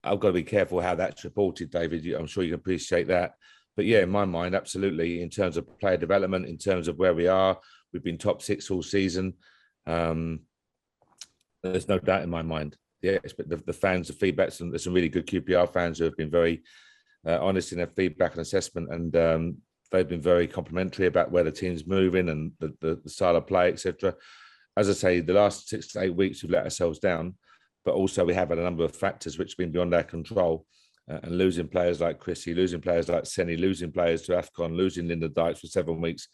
I've got to be careful how that's reported, David. I'm sure you can appreciate that. But yeah, in my mind, absolutely, in terms of player development, in terms of where we are, we've been top six all season. Um, there's no doubt in my mind. Yes, but the fans, the feedback, there's some really good QPR fans who have been very honest in their feedback and assessment, and they've been very complimentary about where the team's moving and the style of play, etc. As I say, the last 6 to 8 weeks we've let ourselves down, but also we have had a number of factors which have been beyond our control, and losing players like Chrissy, losing players like Senny, losing players to AFCON, losing Linda Dykes for 7 weeks,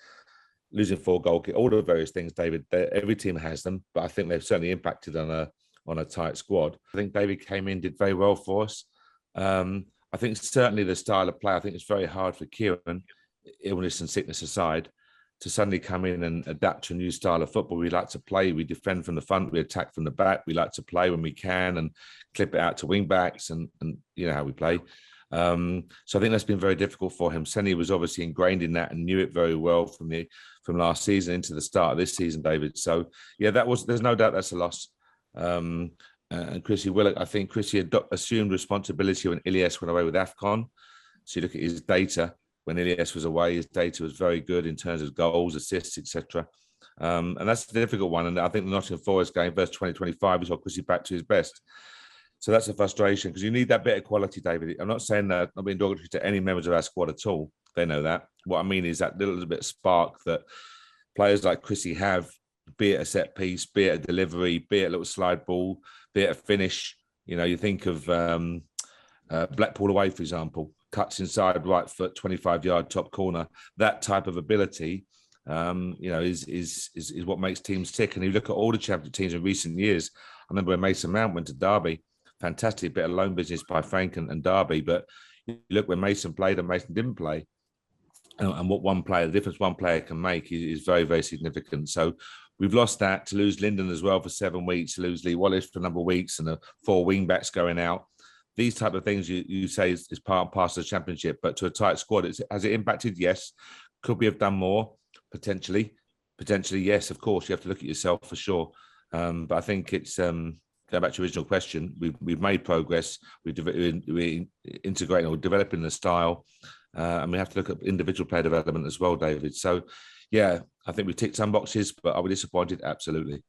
losing 4 goalkeepers, all the various things, David. Every team has them, but I think they've certainly impacted on a tight squad. I think David came in, did very well for us. I think certainly the style of play, I think it's very hard for Kieran, illness and sickness aside, to suddenly come in and adapt to a new style of football. We like to play, we defend from the front, we attack from the back, we like to play when we can and clip it out to wing backs and you know how we play. So I think that's been very difficult for him. Senny was obviously ingrained in that and knew it very well from last season into the start of this season, David. So yeah, there's no doubt that's a loss. And Chrissy Willock, I think Chrissy assumed responsibility when Ilias went away with AFCON. So you look at his data. When Ilias was away, his data was very good in terms of goals, assists, etc. And that's a difficult one. And I think the Nottingham Forest game versus 2025 is what Chrissy back to his best. So that's a frustration because you need that bit of quality, David. I'm not saying that, not being derogatory to any members of our squad at all. They know that. What I mean is that little bit of spark that players like Chrissy have, be it a set piece, be it a delivery, be it a little slide ball, be it a finish. You know, you think of Blackpool away, for example, cuts inside right foot, 25-yard top corner. That type of ability, you know, is what makes teams tick. And you look at all the championship teams in recent years. I remember when Mason Mount went to Derby, fantastic bit of loan business by Frank and Derby. But you look when Mason played and Mason didn't play, and what the difference one player can make is very, very significant. So we've lost that. To lose Lyndon as well for 7 weeks, to lose Lee Wallace for a number of weeks, and the 4 wing backs going out. These type of things you say is part and parcel of the championship, but to a tight squad, has it impacted? Yes. Could we have done more? Potentially, yes. Of course, you have to look at yourself for sure. But I think it's going back to your original question. We've made progress. We're integrating or developing the style, and we have to look at individual player development as well, David. So, yeah, I think we've ticked some boxes, but are we disappointed? Absolutely.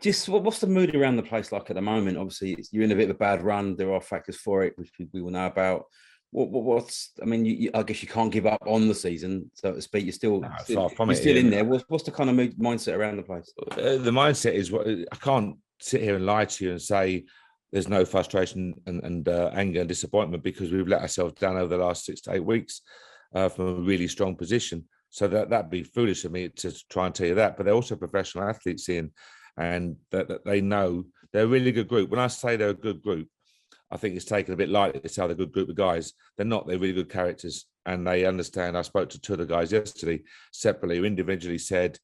Just what's the mood around the place like at the moment? Obviously, you're in a bit of a bad run. There are factors for it, which we will know about. What's? I mean, I guess you can't give up on the season, so to speak. You're still in there. What's the kind of mindset around the place? The mindset is I can't sit here and lie to you and say there's no frustration and anger and disappointment because we've let ourselves down over the last 6 to 8 weeks from a really strong position. So that'd be foolish of me to try and tell you that. But they're also professional athletes, Ian, and that they know they're a really good group. When I say they're a good group, I think it's taken a bit lightly to say they're a good group of guys. They're not. They're really good characters, and they understand. I spoke to 2 of the guys yesterday separately, who individually said,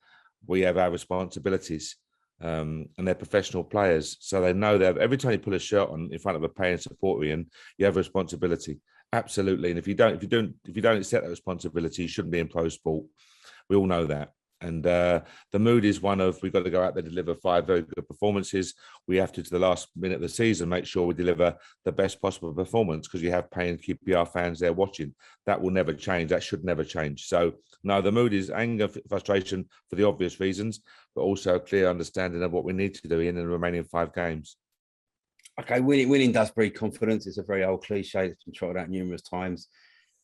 we have our responsibilities, and they're professional players. So they know that every time you pull a shirt on in front of a paying supporter, and you have a responsibility. Absolutely. And if you don't accept that responsibility, you shouldn't be in pro sport. We all know that. And the mood is one of, we've got to go out there, deliver 5 very good performances. We have to the last minute of the season, make sure we deliver the best possible performance because you have paying QPR fans there watching. That will never change. That should never change. So, no, the mood is anger, frustration for the obvious reasons, but also a clear understanding of what we need to do in the remaining 5 games. Okay, winning does breed confidence. It's a very old cliche that's been trotted out numerous times.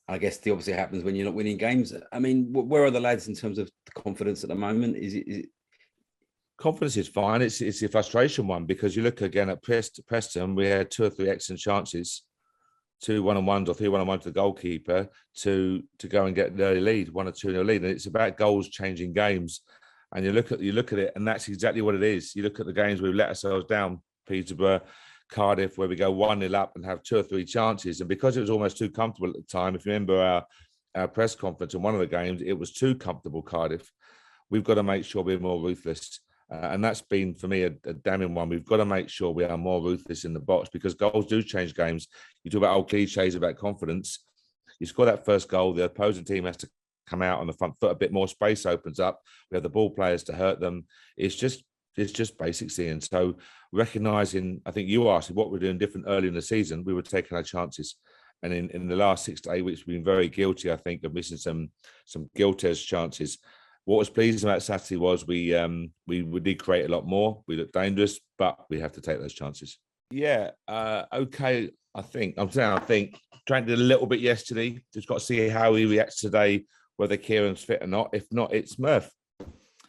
I guess the opposite happens when you're not winning games. I mean, where are the lads in terms of the confidence at the moment? Is it... Confidence is fine. It's a frustration one because you look again at Preston, we had 2 or 3 excellent chances, 2 1-on-1s or 3 1-on-1s to the goalkeeper to go and get an early lead, 1 or 2-0 lead. And it's about goals changing games. And you look at it, and that's exactly what it is. You look at the games we've let ourselves down, Peterborough, Cardiff, where we go 1-0 up and have 2 or 3 chances. And because it was almost too comfortable at the time, if you remember our press conference in one of the games, it was too comfortable, Cardiff. We've got to make sure we're more ruthless. And that's been, for me, a damning one. We've got to make sure we are more ruthless in the box because goals do change games. You talk about old cliches about confidence. You score that first goal, the opposing team has to come out on the front foot, a bit more space opens up. We have the ball players to hurt them. It's just it's just basics, Ian. So recognising, I think you asked what we're doing different early in the season, we were taking our chances. And in the last 6 to 8 weeks, we've been very guilty, I think, of missing some guilt-edge chances. What was pleasing about Saturday was we did create a lot more. We looked dangerous, but we have to take those chances. Yeah, okay. I think Trent did a little bit yesterday. Just got to see how he reacts today, whether Kieran's fit or not. If not, it's Murph.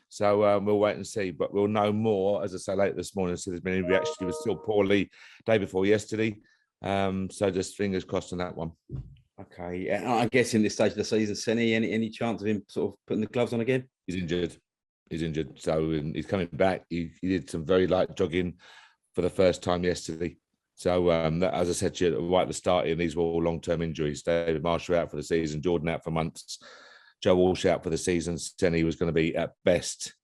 So we'll wait and see, but we'll know more, as I say, later this morning. So there's been any reaction. He was still poorly day before yesterday. So just fingers crossed on that one. Okay. And I guess in this stage of the season, Senny, any chance of him sort of putting the gloves on again? He's injured. So he's coming back. He did some very light jogging for the first time yesterday. So as I said to you right at the start, and these were all long-term injuries. David Marshall out for the season, Jordan out for months, Joe Walsh out for the season. Senny was going to be at best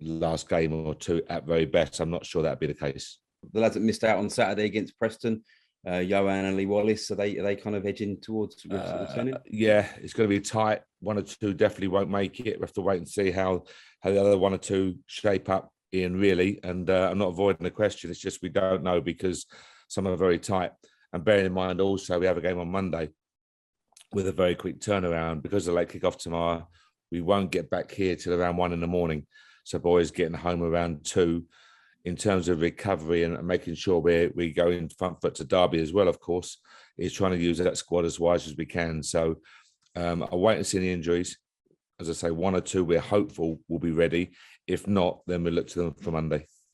last game or two, at very best. I'm not sure that'd be the case. The lads that missed out on Saturday against Preston, Johan and Lee Wallace, are they kind of edging towards returning? Yeah, it's going to be tight. One or two definitely won't make it. We have to wait and see how the other one or two shape up, Ian, really. And I'm not avoiding the question. It's just we don't know because some are very tight. And bearing in mind also we have a game on Monday with a very quick turnaround. Because of the late kick-off tomorrow, we won't get back here till around 1 a.m. So boys getting home around 2. In terms of recovery and making sure we go in front foot to Derby as well, of course, is trying to use that squad as wise as we can. So I'll wait and see the injuries. As I say, 1 or 2 we're hopeful will be ready. If not, then we'll look to them for Monday.